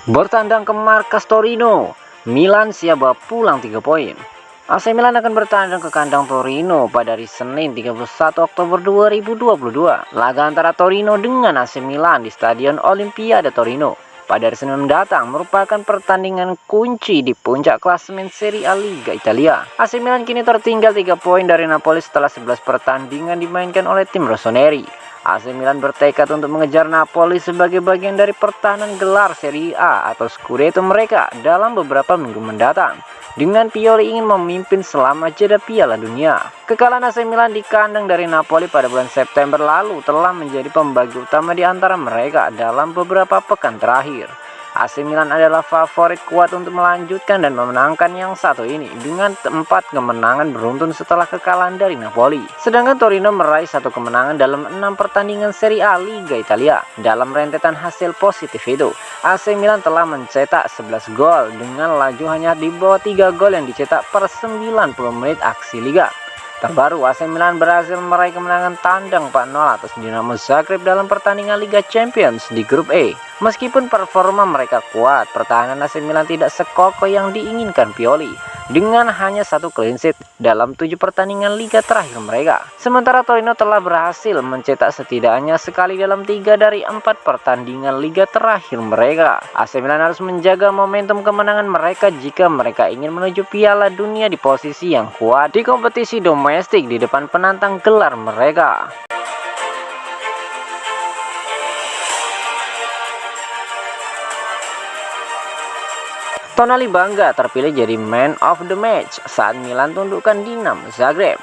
Bertandang ke markas Torino, Milan siap bawa pulang 3 poin. AC Milan akan bertandang ke kandang Torino pada hari Senin 31 Oktober 2022. Laga antara Torino dengan AC Milan di Stadion Olimpiade Torino pada hari Senin mendatang merupakan pertandingan kunci di puncak klasemen Serie A Liga Italia. AC Milan kini tertinggal 3 poin dari Napoli setelah 11 pertandingan dimainkan oleh tim rossoneri. AC Milan bertekad untuk mengejar Napoli sebagai bagian dari pertahanan gelar Serie A atau Scudetto mereka dalam beberapa minggu mendatang. Dengan Pioli ingin memimpin selama jeda Piala Dunia. Kekalahan AC Milan di kandang dari Napoli pada bulan September lalu telah menjadi pembagi utama di antara mereka dalam beberapa pekan terakhir. AC Milan adalah favorit kuat untuk melanjutkan dan memenangkan yang satu ini dengan 4 kemenangan beruntun setelah kekalahan dari Napoli. Sedangkan Torino meraih 1 kemenangan dalam 6 pertandingan Serie A Liga Italia. Dalam rentetan hasil positif itu, AC Milan telah mencetak 11 gol dengan laju hanya di bawah 3 gol yang dicetak per 90 menit aksi liga. Terbaru, AC Milan berhasil meraih kemenangan tandang 4-0 atas Dinamo Zagreb dalam pertandingan Liga Champions di grup E. Meskipun performa mereka kuat, pertahanan AC Milan tidak sekokoh yang diinginkan Pioli dengan hanya 1 clean sheet dalam 7 pertandingan liga terakhir mereka. Sementara Torino telah berhasil mencetak setidaknya sekali dalam 3 dari 4 pertandingan liga terakhir mereka. AC Milan harus menjaga momentum kemenangan mereka jika mereka ingin menuju Piala Dunia di posisi yang kuat di kompetisi domestik di depan penantang gelar mereka. Tonali bangga terpilih jadi Man of the Match saat Milan tundukkan Dinamo Zagreb.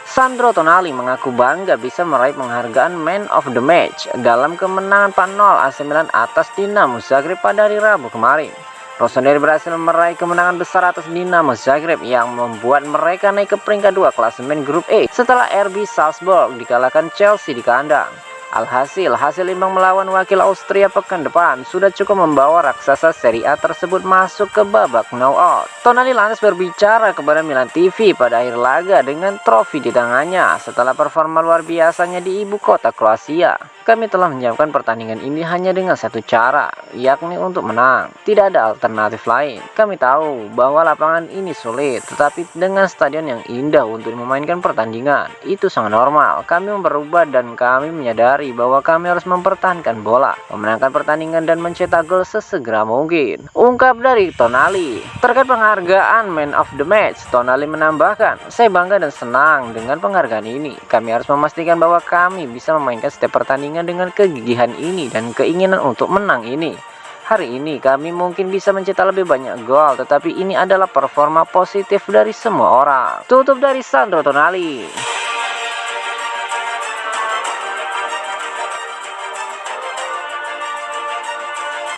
Sandro Tonali mengaku bangga bisa meraih penghargaan Man of the Match dalam kemenangan 4-0 AC Milan atas Dinamo Zagreb pada hari Rabu kemarin. Rossoneri berhasil meraih kemenangan besar atas Dinamo Zagreb yang membuat mereka naik ke peringkat 2 klasemen grup E setelah RB Salzburg dikalahkan Chelsea di kandang. Alhasil, hasil imbang melawan wakil Austria pekan depan sudah cukup membawa raksasa Serie A tersebut masuk ke babak knockout. Tonali lantas berbicara kepada Milan TV pada akhir laga dengan trofi di tangannya setelah performa luar biasanya di ibu kota Kroasia. Kami telah menyiapkan pertandingan ini hanya dengan satu cara, yakni untuk menang. Tidak ada alternatif lain. Kami tahu bahwa lapangan ini sulit, tetapi dengan stadion yang indah untuk memainkan pertandingan, itu sangat normal. Kami berubah dan kami menyadari bahwa kami harus mempertahankan bola, memenangkan pertandingan dan mencetak gol sesegera mungkin. Ungkap dari Tonali. Terkait penghargaan Man of the Match, Tonali menambahkan, "Saya bangga dan senang dengan penghargaan ini. Kami harus memastikan bahwa kami bisa memainkan setiap pertandingan dengan kegigihan ini dan keinginan untuk menang ini. Hari ini kami mungkin bisa mencetak lebih banyak gol, tetapi ini adalah performa positif dari semua orang." Tutup dari Sandro Tonali.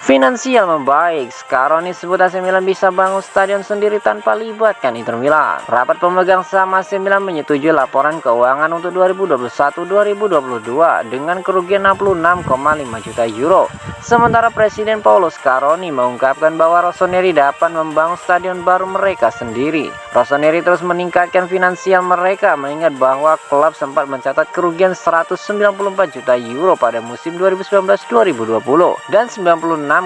Finansial membaik, Scaroni sebut AC Milan bisa bangun stadion sendiri tanpa libatkan Inter Milan. Rapat pemegang saham AC Milan menyetujui laporan keuangan untuk 2021-2022 dengan kerugian 66,5 juta euro. Sementara Presiden Paolo Scaroni mengungkapkan bahwa Rossoneri dapat membangun stadion baru mereka sendiri. Rossoneri terus meningkatkan finansial mereka mengingat bahwa klub sempat mencatat kerugian 194 juta euro pada musim 2019-2020 dan 96,4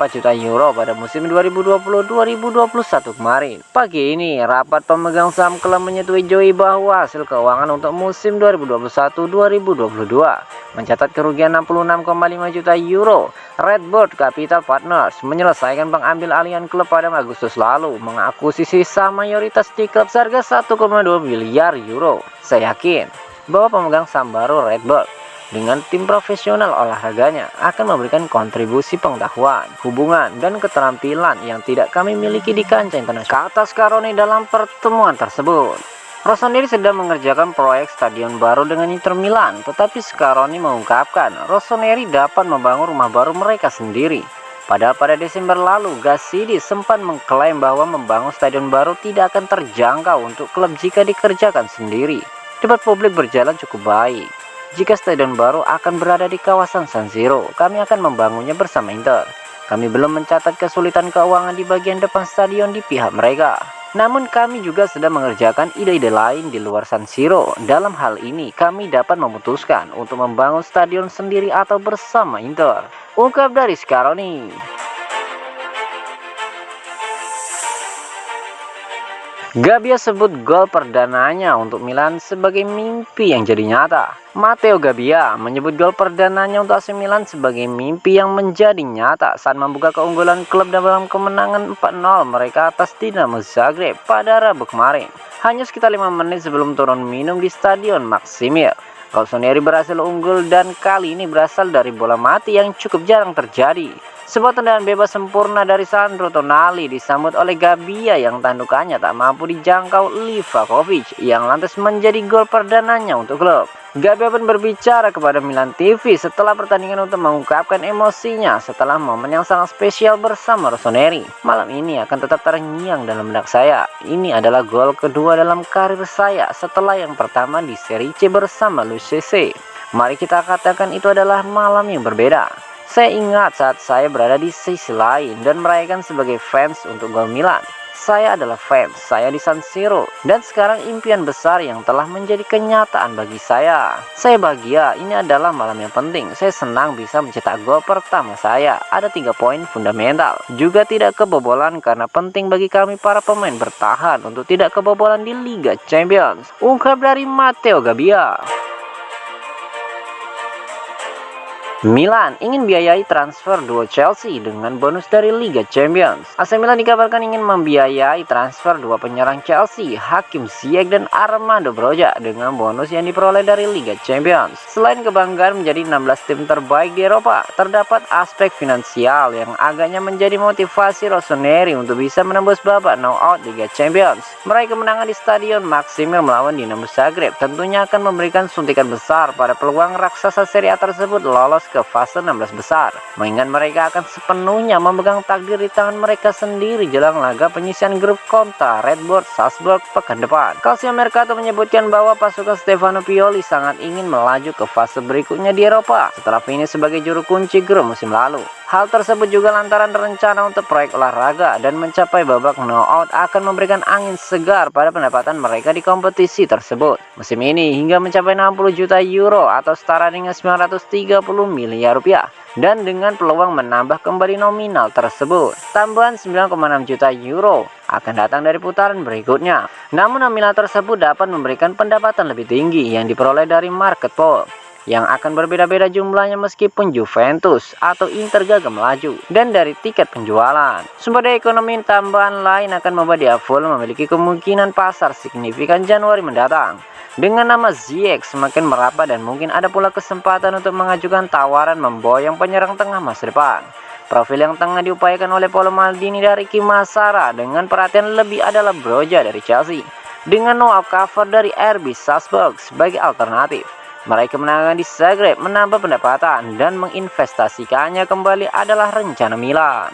juta euro pada musim 2020-2021 kemarin. Pagi ini, rapat pemegang saham klub menyetujui bahwa hasil keuangan untuk musim 2021-2022 mencatat kerugian 66,5 juta euro. Redbird Capital Partners menyelesaikan pengambil alihan klub pada Agustus lalu, mengakuisisi saham mayoritas di klub seharga 1,2 miliar euro. Saya yakin bahwa pemegang saham baru Redbird dengan tim profesional olahraganya akan memberikan kontribusi pengetahuan, hubungan, dan keterampilan yang tidak kami miliki di kancah internasional, kata Scaroni dalam pertemuan tersebut. Rossoneri sedang mengerjakan proyek stadion baru dengan Inter Milan, tetapi Scaroni mengungkapkan Rossoneri dapat membangun rumah baru mereka sendiri. Padahal pada Desember lalu, Gazidis sempat mengklaim bahwa membangun stadion baru tidak akan terjangkau untuk klub jika dikerjakan sendiri. Debat publik berjalan cukup baik. Jika stadion baru akan berada di kawasan San Siro, kami akan membangunnya bersama Inter. Kami belum mencatat kesulitan keuangan di bagian depan stadion di pihak mereka. Namun kami juga sedang mengerjakan ide-ide lain di luar San Siro. Dalam hal ini, kami dapat memutuskan untuk membangun stadion sendiri atau bersama Inter. Ungkap dari Scaroni. Gabbia sebut gol perdananya untuk Milan sebagai mimpi yang jadi nyata. Matteo Gabbia menyebut gol perdananya untuk AC Milan sebagai mimpi yang menjadi nyata saat membuka keunggulan klub dalam kemenangan 4-0 mereka atas Dinamo Zagreb pada Rabu kemarin. Hanya sekitar 5 menit sebelum turun minum di Stadion Maksimir, Rossoneri berhasil unggul dan kali ini berasal dari bola mati yang cukup jarang terjadi. Sebuah tendangan bebas sempurna dari Sandro Tonali disambut oleh Gabbia yang tandukannya tak mampu dijangkau Livakovic yang lantas menjadi gol perdananya untuk klub. Gabbia pun berbicara kepada Milan TV setelah pertandingan untuk mengungkapkan emosinya setelah momen yang sangat spesial bersama Rossoneri. Malam ini akan tetap terngiang dalam benak saya. Ini adalah gol kedua dalam karir saya setelah yang pertama di Serie C bersama Lucchese. Mari kita katakan itu adalah malam yang berbeda. Saya ingat saat saya berada di sisi lain dan merayakan sebagai fans untuk gol Milan. Saya adalah fans, saya di San Siro, dan sekarang impian besar yang telah menjadi kenyataan bagi saya. Saya bahagia, ini adalah malam yang penting. Saya senang bisa mencetak gol pertama saya. Ada 3 poin fundamental. Juga tidak kebobolan karena penting bagi kami para pemain bertahan untuk tidak kebobolan di Liga Champions. Ungkap dari Matteo Gabbia. Milan ingin biayai transfer duo Chelsea dengan bonus dari Liga Champions. AC Milan dikabarkan ingin membiayai transfer dua penyerang Chelsea, Hakim Ziyech dan Armando Broja dengan bonus yang diperoleh dari Liga Champions. Selain kebanggaan menjadi 16 tim terbaik di Eropa, terdapat aspek finansial yang agaknya menjadi motivasi Rossoneri untuk bisa menembus babak knockout Liga Champions. Meraih kemenangan di Stadion Maksimir melawan Dinamo Zagreb tentunya akan memberikan suntikan besar pada peluang raksasa Serie A tersebut lolos ke fase 16 besar, mengingat mereka akan sepenuhnya memegang takdir di tangan mereka sendiri jelang laga penyisian grup kontra Red Bull Salzburg pekan depan. Calcio Mercato menyebutkan bahwa pasukan Stefano Pioli sangat ingin melaju ke fase berikutnya di Eropa setelah finish sebagai juru kunci grup musim lalu. Hal tersebut juga lantaran rencana untuk proyek olahraga dan mencapai babak knockout akan memberikan angin segar pada pendapatan mereka di kompetisi tersebut. Musim ini hingga mencapai 60 juta euro atau setara dengan 930 miliar rupiah. Dan dengan peluang menambah kembali nominal tersebut, tambahan 9,6 juta euro akan datang dari putaran berikutnya. Namun nominal tersebut dapat memberikan pendapatan lebih tinggi yang diperoleh dari market pool, yang akan berbeda-beda jumlahnya meskipun Juventus atau Inter gagal melaju, dan dari tiket penjualan. Sumber daya ekonomi tambahan lain akan membuat Diavolo memiliki kemungkinan pasar signifikan Januari mendatang. Dengan nama Ziyech semakin merapat dan mungkin ada pula kesempatan untuk mengajukan tawaran memboyong penyerang tengah masa depan. Profil yang tengah diupayakan oleh Paolo Maldini dari Kimasara dengan perhatian lebih adalah Broja dari Chelsea, dengan Noah Okafor dari RB Salzburg sebagai alternatif. Meraih kemenangan di Zagreb menambah pendapatan dan menginvestasikannya kembali adalah rencana Milan.